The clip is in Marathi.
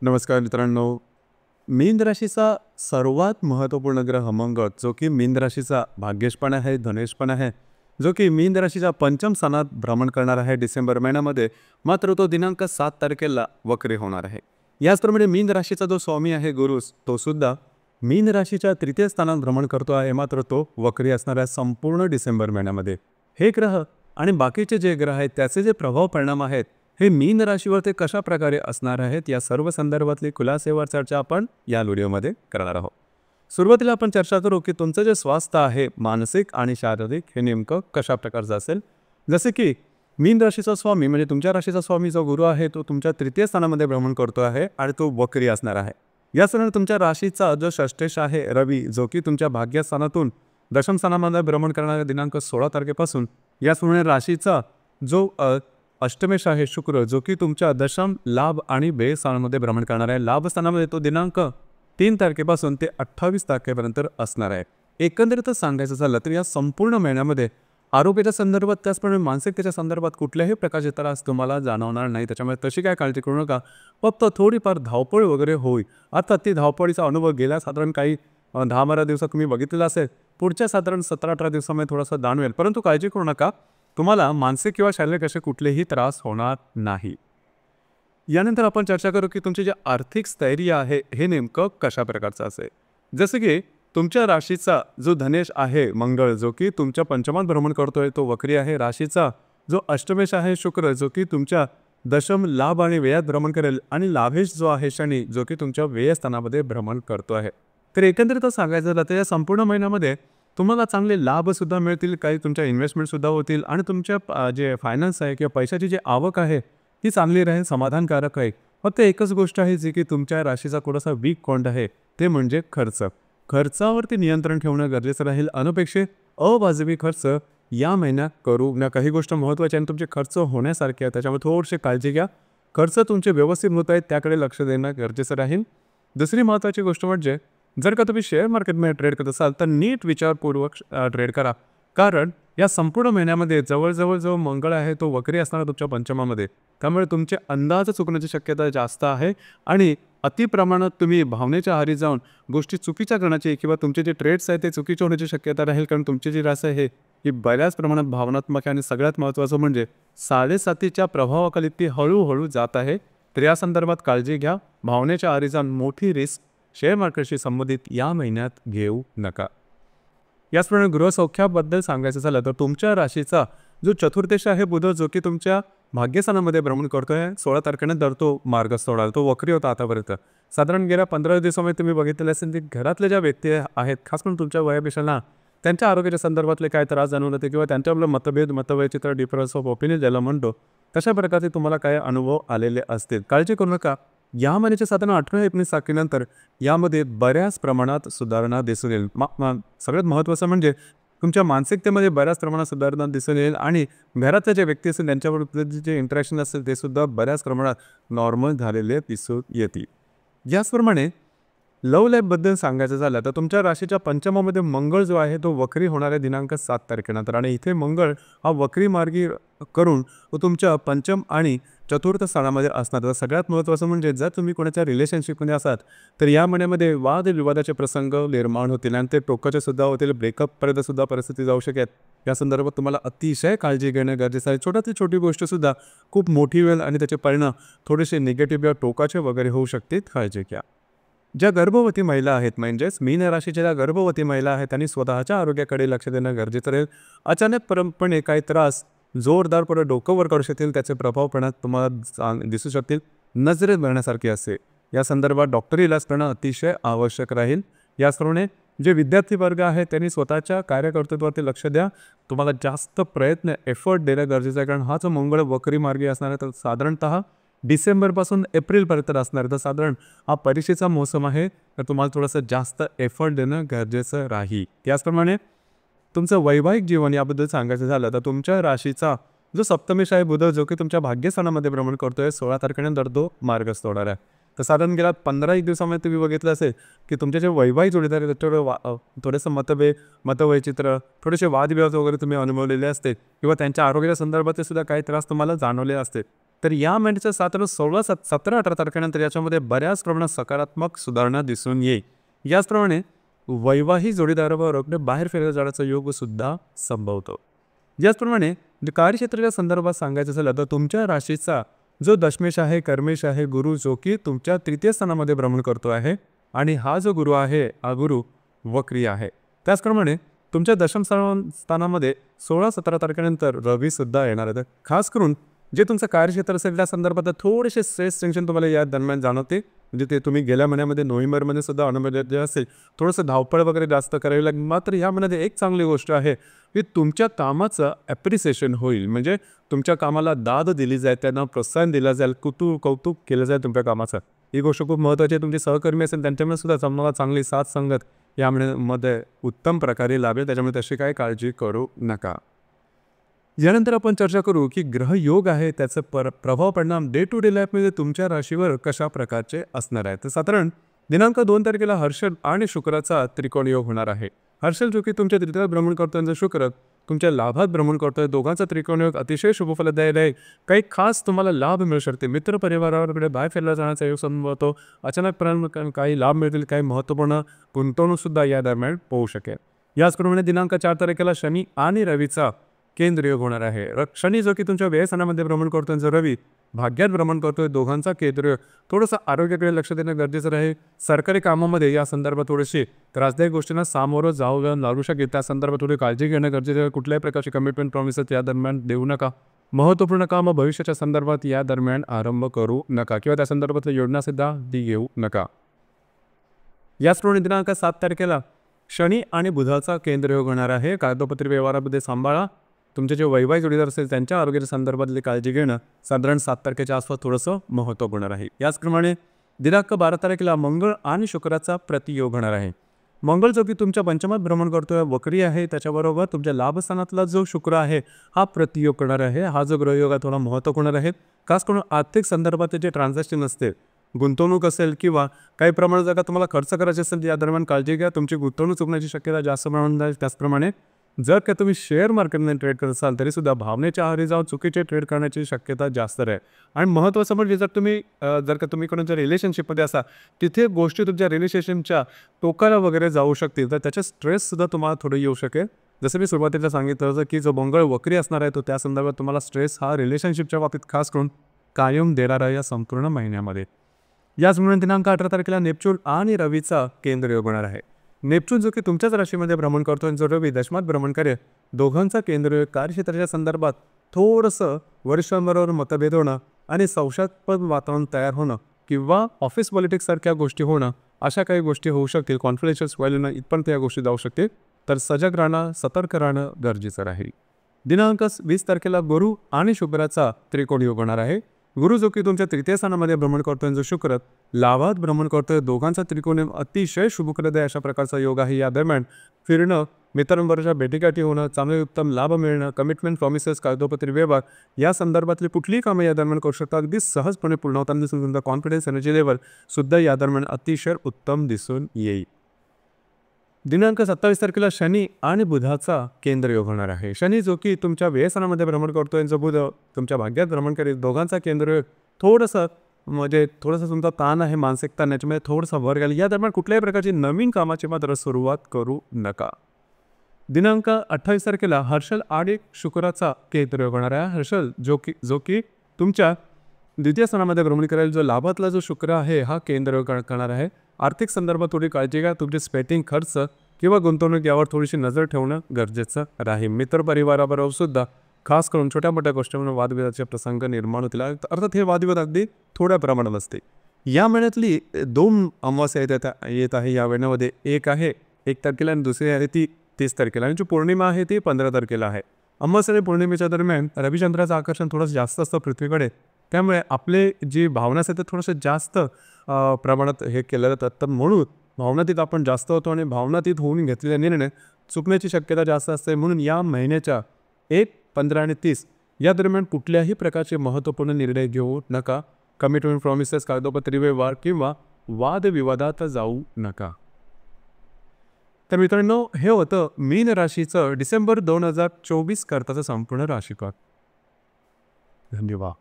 नमस्कार मित्रांनो. मीन राशीचा सर्वात महत्त्वपूर्ण ग्रह मंगळ, जो की मीन राशीचा भाग्येश पण आहे, धनेश पण आहे, जो की मीन राशीच्या पंचम स्थानात भ्रमण करणार आहे डिसेंबर महिन्यामध्ये. मात्र तो दिनांक 7 तारखेला वक्री होणार आहे. याचप्रमाणे मीन राशीचा जो स्वामी आहे गुरु, तो सुद्धा मीन राशीच्या तृतीय स्थानात भ्रमण करतो आहे. मात्र तो वक्री असणार आहे संपूर्ण डिसेंबर महिन्यामध्ये. हे ग्रह आणि बाकीचे जे ग्रह आहेत त्याचे जे प्रभाव परिणाम आहेत, हे मीन राशीवर ते कशा प्रकारे असणार आहेत, या सर्व संदर्भातली खुलासेवर चर्चा आपण या व्हिडिओमध्ये करणार आहोत. सुरुवातीला आपण चर्चा करू की तुमचं जे स्वास्थ्य आहे मानसिक आणि शारीरिक हे नेमकं कशा प्रकारचं असेल. जसे की मीन राशीचा स्वामी म्हणजे तुमच्या राशीचा स्वामी जो गुरु आहे तो तुमच्या तृतीय स्थानामध्ये भ्रमण करतो आहे आणि तो वक्री असणार आहे. याचप्रमाणे तुमच्या राशीचा जो षष्ठेश आहे रवी, जो की तुमच्या भाग्यस्थानातून दशम स्थानामध्ये भ्रमण करणाऱ्या दिनांक 16 तारखेपासून. याचप्रमाणे राशीचा जो अष्टमेश आहे शुक्र, जो की तुमच्या दशम लाभ आणि व्यय स्थानामध्ये भ्रमण करणार आहे. लाभ स्थानामध्ये तो दिनांक 3 तारखेपासून ते 28 तारखेपर्यंत असणार आहे. एकंदरीतच सांगायचं झालं तर या संपूर्ण महिन्यामध्ये आरोग्याच्या संदर्भात त्याचप्रमाणे मानसिकतेच्या संदर्भात कुठल्याही प्रकारचे त्रास तुम्हाला जाणवणार नाही. त्याच्यामुळे तशी काय काळजी करू नका. फक्त थोडीफार धावपळ वगैरे होईल. आता ती धावपळीचा अनुभव गेल्या साधारण काही 10-12 दिवसात तुम्ही बघितलेला असेल. पुढच्या साधारण 17-18 दिवसामध्ये थोडासा जाणवेल. परंतु काळजी करू नका, तुम्हाला मानसिक किंवा शारीरिक असे कुठलेही त्रास होणार नाही. यानंतर आपण चर्चा करू की तुमचे जे आर्थिक स्थैर्य आहे हे नेमकं कशा प्रकारचं असेल. जसं की तुमच्या राशीचा जो धनेश आहे मंगळ, जो की तुमच्या पंचमात भ्रमण करतोय, तो वक्री आहे. राशीचा जो अष्टमेश आहे शुक्र, जो की तुमच्या दशम लाभ आणि व्ययात भ्रमण करेल. आणि लाभेश जो आहे शनी, जो की तुमच्या व्यय स्थानामध्ये भ्रमण करतो आहे. तर एकंदरीतच सांगायचं झालं तर या संपूर्ण महिन्यामध्ये तुम्हाला चांगले लाभसुद्धा मिळतील, काही तुमच्या इन्व्हेस्टमेंटसुद्धा होतील आणि तुमच्या जे फायनान्स आहे किंवा पैशाची जी आवक आहे ती चांगली राहील, समाधानकारक आहे. फक्त एकच गोष्ट आहे जी की तुमच्या राशीचा थोडासा वीक पॉईंट आहे, ते म्हणजे खर्च. खर्चावरती नियंत्रण ठेवणं गरजेचं राहील. अनपेक्षित अवाजवी खर्च या महिन्यात करू नका. काही गोष्ट महत्त्वाची आणि तुमचे खर्च होण्यासारखे आहे, त्याच्यामुळे थोडीशी काळजी घ्या. खर्च तुमचे व्यवस्थित होत आहेत त्याकडे लक्ष देणं गरजेचं राहील. दुसरी महत्त्वाची गोष्ट म्हणजे जर का तुम्ही शेअर मार्केटमध्ये ट्रेड करत असाल तर नीट विचारपूर्वक ट्रेड करा. कारण या संपूर्ण महिन्यामध्ये जवळजवळ जो मंगळ आहे तो वक्री असणार तुमच्या पंचमामध्ये. त्यामुळे तुमचे अंदाज चुकण्याची शक्यता जास्त आहे आणि अतिप्रमाणात तुम्ही भावनेच्या आहारी जाऊन गोष्टी चुकीच्या करण्याची किंवा तुमचे जे ट्रेड्स आहेत ते चुकीचे होण्याची शक्यता राहील. कारण तुमची जी रास आहे ही बऱ्याच प्रमाणात भावनात्मक आहे आणि सगळ्यात महत्त्वाचं म्हणजे 7.5च्या प्रभावाखाली ती हळूहळू जात आहे. तर या संदर्भात काळजी घ्या. भावनेच्या आहारी जाऊन मोठी रिस्क शेअर मार्केटशी संबंधित या महिन्यात घेऊ नका. याचप्रमाणे गृहसौख्याबद्दल सांगायचं झालं तर तुमच्या राशीचा जो चतुर्थेश आहे बुध, जो की तुमच्या भाग्यस्थानामध्ये भ्रमण करतोय 16 तारखेनंतर तो मार्गस्थ होणार. तो वक्री होता आतापर्यंत. साधारण गेल्या 15 दिवसामध्ये तुम्ही बघितलेले असेल की घरातले ज्या व्यक्ती आहेत, खास करून तुमच्या वयापेक्षा त्यांच्या आरोग्याच्या संदर्भातले काय त्रास जाणवून येते किंवा त्यांच्याबरोबर मतवैचित्र डिफरन्स ऑफ ओपिनियन ज्याला म्हणतो, तशा प्रकारचे तुम्हाला काय अनुभव आलेले असतील. काळजी करू नका. या महिन्याच्या साधारण 18-19 तारखेनंतर यामध्ये बऱ्याच प्रमाणात सुधारणा दिसून येईल. सगळ्यात महत्त्वाचं म्हणजे तुमच्या मानसिकतेमध्ये बऱ्याच प्रमाणात सुधारणा दिसून येईल आणि घरातले जे व्यक्ती असेल त्यांच्याबरोबर जे इंटरॅक्शन असेल ते सुद्धा बऱ्याच प्रमाणात नॉर्मल झालेले दिसून येतील. याचप्रमाणे लव्ह लाईफबद्दल सांगायचं झालं तर तुमच्या राशीच्या पंचमामध्ये मंगळ जो आहे तो वक्री होणाऱ्या दिनांक 7 तारखेनंतर. आणि इथे मंगळ हा वक्री मार्गी करून तो तुमच्या पंचम आणि चतुर्थ स्थानामध्ये असणार. तर सगळ्यात महत्त्वाचं म्हणजे जर तुम्ही कोणाच्या रिलेशनशिपमध्ये असाल तर या महिन्यामध्ये वादविवादाचे प्रसंग निर्माण होतील आणि ते टोकाचे सुद्धा होतील. ब्रेकअपपर्यंत सुद्धा परिस्थिती जाऊ शकेल. या संदर्भात तुम्हाला अतिशय काळजी घेणं गरजेचं आहे. छोट्यातली छोटी गोष्टसुद्धा खूप मोठी वेळ आणि त्याचे परिणाम थोडेसे निगेटिव्ह किंवा टोकाचे वगैरे होऊ शकतील. काळजी घ्या. ज्या गर्भवती महिला आहेत म्हणजेच मीन राशीच्या ज्या गर्भवती महिला आहेत त्यांनी स्वतःच्या आरोग्याकडे लक्ष देणं गरजेचं राहील. अचानकपणे काही त्रास जोरदारपणे डोकं वर काढू शकतील, त्याचे प्रभाव पण तुम्हाला दिसू शकतील. नजरेत बघण्यासारखे असे या संदर्भात डॉक्टरी इलाज करणं अतिशय आवश्यक राहील. याचप्रमाणे जे विद्यार्थी वर्ग आहे त्यांनी स्वतःच्या कार्यकर्तृत्वावरती लक्ष द्या. तुम्हाला जास्त प्रयत्न एफर्ट देणं गरजेचं आहे. कारण हा जो मंगळ वक्री मार्गी असणार आहे तर साधारणतः डिसेंबरपासून एप्रिलपर्यंत असणार. तर साधारण हा परीक्षेचा मोसम आहे, तर तुम्हाला थोडंसं जास्त एफर्ट देणं गरजेचं राहील. त्याचप्रमाणे तुमचं वैवाहिक जीवन याबद्दल सांगायचं झालं तर तुमच्या राशीचा जो सप्तमेश आहे बुध, जो की तुमच्या भाग्यस्थानामध्ये भ्रमण करतोय 16 तारखेनंतर तो मार्गस्थ होणार आहे. तर साधारण गेल्या 15 दिवसामध्ये तुम्ही बघितलं असेल की तुमचे जे वैवाहिक जोडीदार आहेत त्याच्यावर थोडंसं मतवैचित्र, थोडेसे वादविवाद वगैरे तुम्ही अनुभवलेले असते किंवा त्यांच्या आरोग्याच्या संदर्भात सुद्धा काही त्रास तुम्हाला जाणवले असते. तर या महिन्याच्या 17-18 तारखेनंतर याच्यामध्ये बऱ्याच प्रमाणात सकारात्मक सुधारणा दिसून येईल. याचप्रमाणे वैवाहिक जोडीदाराबरोबर आपले बाहेर फिरायला जाण्याचा योग सुद्धा संभवतो. याचप्रमाणे कार्यक्षेत्राच्या संदर्भात सांगायचं झालं तर तुमच्या राशीचा जो दशमेश आहे, कर्मेश आहे, गुरु जो की तुमच्या तृतीय स्थानामध्ये भ्रमण करतो आहे आणि हा जो गुरु आहे हा गुरु वक्री आहे. त्याचप्रमाणे तुमच्या दशम स्थानामध्ये 16-17 तारखेनंतर रवी सुद्धा येणार आहे. खास करून जे तुमचं कार्यक्षेत्र असेल त्या संदर्भात थोडेसे स्ट्रेस टेन्शन तुम्हाला या दरम्यान जाणवते. म्हणजे ते तुम्ही गेल्या महिन्यामध्ये नोव्हेंबरमध्ये सुद्धा अनुभवले असेल. थोडंसं धावपळ वगैरे जास्त करावी लागेल. मात्र या महिन्यात एक चांगली गोष्ट आहे की तुमच्या कामाचं ॲप्रिसिएशन होईल. म्हणजे तुमच्या कामाला दाद दिली जाईल, त्यांना प्रोत्साहन दिलं जाईल, कौतुक केलं जाईल तुमच्या कामाचं. ही गोष्ट खूप महत्त्वाची आहे. तुमचे सहकर्मी असेल त्यांच्यामुळे सुद्धा तुम्हाला चांगली साथ संगत या महिन्यामध्ये उत्तम प्रकारे लाभेल. त्याच्यामुळे तशी काही काळजी करू नका. यानंतर आपण चर्चा करू की ग्रहयोग आहे त्याचा प्रभाव परिणाम डे टू डे लाईफमध्ये तुमच्या राशीवर कशा प्रकारचे असणार आहे. तर साधारण दिनांक 2 तारखेला हर्षल आणि शुक्राचा त्रिकोण योग होणार आहे. हर्षल जो की तुमच्या तृतीयात भ्रमण करतोय, शुक्र तुमच्या लाभात भ्रमण करतोय. दोघांचा त्रिकोण योग अतिशय शुभफलदायक आहे. काही खास तुम्हाला लाभ मिळू शकते. मित्र परिवाराकडे बाहेर फिरायला जाण्याचा योग संभवतो. अचानक काही लाभ मिळतील. काही महत्त्वपूर्ण गुंतवणूक सुद्धा या दरम्यान होऊ शकेल. याचप्रमाणे दिनांक 4 तारखेला शनी आणि रवीचा केंद्र योग होणार आहे. शनी जो की तुमच्या व्ययस्थानामध्ये भ्रमण करतोय, जो रवी भाग्यात भ्रमण करतोय. दोघांचा केंद्र योग. थोडंसं आरोग्याकडे लक्ष देणं गरजेचं आहे. सरकारी कामामध्ये या संदर्भात थोडीशी त्रासदायक गोष्टींना सामोरं जावं लागू शकेल. त्या संदर्भात थोडी काळजी घेणं गरजेचं आहे. कुठल्याही प्रकारची कमिटमेंट प्रॉमिसेस या दरम्यान देऊ नका. महत्त्वपूर्ण काम भविष्याच्या संदर्भात या दरम्यान आरंभ करू नका किंवा त्या संदर्भातल्या योजना सुद्धा ती घेऊ नका. याचप्रमाणे दिनांक 7 तारखेला शनी आणि बुधाचा केंद्र योग होणार आहे. कागदोपत्री व्यवहारामध्ये सांभाळा. तुमचे जे वैवाहिक जोडीदार असेल त्यांच्या आरोग्याच्या संदर्भातली काळजी घेणं साधारण 7 तारखेच्या आसपास थोडंसं महत्त्वपूर्ण आहे. याचप्रमाणे दिनांक 12 तारखेला मंगळ आणि शुक्राचा प्रतियोग होणार आहे. मंगळ जो की तुमच्या पंचमात भ्रमण करतोय, वक्री आहे. त्याच्याबरोबर तुमच्या लाभस्थानातला जो शुक्र आहे हा प्रतियोग करणार आहे. हा जो ग्रहयोग आहे थोडा महत्त्वपूर्ण आहे. खास करून आर्थिक संदर्भात जे ट्रान्झॅक्शन असते, गुंतवणूक असेल किंवा काही प्रमाणात जर का तुम्हाला खर्च करायचे असेल या दरम्यान काळजी घ्या. तुमची गुंतवणूक चुकण्याची शक्यता जास्त प्रमाणात आहे. त्याचप्रमाणे जर का तुम्ही शेअर मार्केटमध्ये ट्रेड करत असाल तरीसुद्धा भावनेच्या आहारी जाऊन चुकीचे ट्रेड करण्याची शक्यता जास्त आहे. आणि महत्त्वाचं म्हणजे जर का तुम्ही कोणाच्या रिलेशनशिपमध्ये असाल तिथे गोष्टी तुमच्या रिलेशनशिपच्या टोकाला वगैरे जाऊ शकतील, तर त्याचा स्ट्रेससुद्धा तुम्हाला थोडं येऊ शकेल. जसं मी सुरुवातीला सांगितलं होतं की जो मंगळ वक्री असणार आहे तो त्या संदर्भात तुम्हाला स्ट्रेस हा रिलेशनशिपच्या बाबतीत खास करून कायम देणार आहे या संपूर्ण महिन्यामध्ये. याचप्रमाणे दिनांक 18 तारखेला नेपच्यून आणि रवीचा केंद्र योग होणार आहे. नेपच्यून जो की तुमच्याच राशीमध्ये भ्रमण करतो आणि जो रवी दशमात भ्रमण करेल, दोघांचा केंद्र कार्यक्षेत्राच्या संदर्भात थोडंसं वरिष्ठांबरोबर मतभेद होणं आणि संशयास्पद वातावरण तयार होणं किंवा ऑफिस पॉलिटिक्ससारख्या गोष्टी होणं अशा काही गोष्टी होऊ शकतील. कॉन्फिडेन्शियल व्हॅल्यूनं इथपर्यंत या गोष्टी जाऊ शकतील. तर सजग राहणं, सतर्क राहणं गरजेचं राहील. दिनांक 20 तारखेला गुरु आणि शुक्राचा त्रिकोण योग होणार आहे. गुरु जो की तुमच्या तृतीय स्थानामध्ये भ्रमण करतोय, जो शुक्र लाभात भ्रमण करतोय. दोघांचा त्रिकोण अतिशय शुभप्रद अशा प्रकारचा योग आहे. या दरम्यान फिरणं, मित्रांबरोबरच्या भेटीगाठी होणं, चांगले उत्तम लाभ मिळणं, कमिटमेंट प्रॉमिसेस, कागदोपत्री व्यवहार या संदर्भातली कुठलीही कामं या दरम्यान करू शकता. अगदी सहजपणे पूर्ण होताना दिसून तुमचा कॉन्फिडन्स एनर्जी लेवल सुद्धा या दरम्यान अतिशय उत्तम दिसून येईल. दिनांक 27 तारखेला शनी आणि बुधाचा केंद्र योग होणार आहे. शनी जो की तुमच्या व्ययस्थानामध्ये भ्रमण करतोय, जो बुध तुमच्या भाग्यात भ्रमण करेल. दोघांचा केंद्र योग थोडंसं तुमचा ताण आहे, मानसिक ताण, याच्यामध्ये थोडंसं वर गेलं. या दरम्यान कुठल्याही प्रकारची नवीन कामाची मात्र सुरुवात करू नका. दिनांक 28 तारखेला हर्षल आणि शुक्राचा केंद्र योग होणार आहे. हर्षल जो की तुमच्या द्वितीय स्थानामध्ये भ्रमण करेल. जो लाभातला जो शुक्र आहे हा केंद्र योग करणार आहे. आर्थिक संदर्भात थोडी काळजी घ्या. तुमचे स्पेंडिंग, खर्च किंवा गुंतवणूक यावर थोडीशी नजर ठेवणं गरजेचं राहील. मित्रपरिवाराबरोबर सुद्धा खास करून छोट्या मोठ्या गोष्टींवर वादविवादाचे प्रसंग निर्माण होतील. अर्थात हे वादविवाद अगदी थोड्या प्रमाणात असते. या महिन्यातली 2 अमावास्या येत आहे या महिन्यामध्ये. एक आहे 1 तारखेला आणि दुसरी आहे ती 30 तारखेला आणि जी पौर्णिमा आहे ती 15 तारखेला आहे. अमावास्या आणि पौर्णिमेच्या दरम्यान रविचंद्राचं आकर्षण थोडंसं जास्त असतं पृथ्वीकडे. त्यामुळे आपले जी भावना असते ते थोडंसं जास्त प्रमाणात हे केलं जातात. तर म्हणून भावनातीत आपण जास्त होतो आणि भावनातीत होऊन घेतलेले निर्णय चुकण्याची शक्यता जास्त असते. म्हणून या महिन्याच्या 1, 15 आणि 30 या दरम्यान कुठल्याही प्रकारचे महत्त्वपूर्ण निर्णय घेऊ नका. कमिटमेंट प्रॉमिसेस, कागदोपत्री व्यवहार किंवा वादविवादात जाऊ नका. तर मित्रांनो, हे होतं मीन राशीचं डिसेंबर 2024 करताचं संपूर्ण राशीकार. धन्यवाद.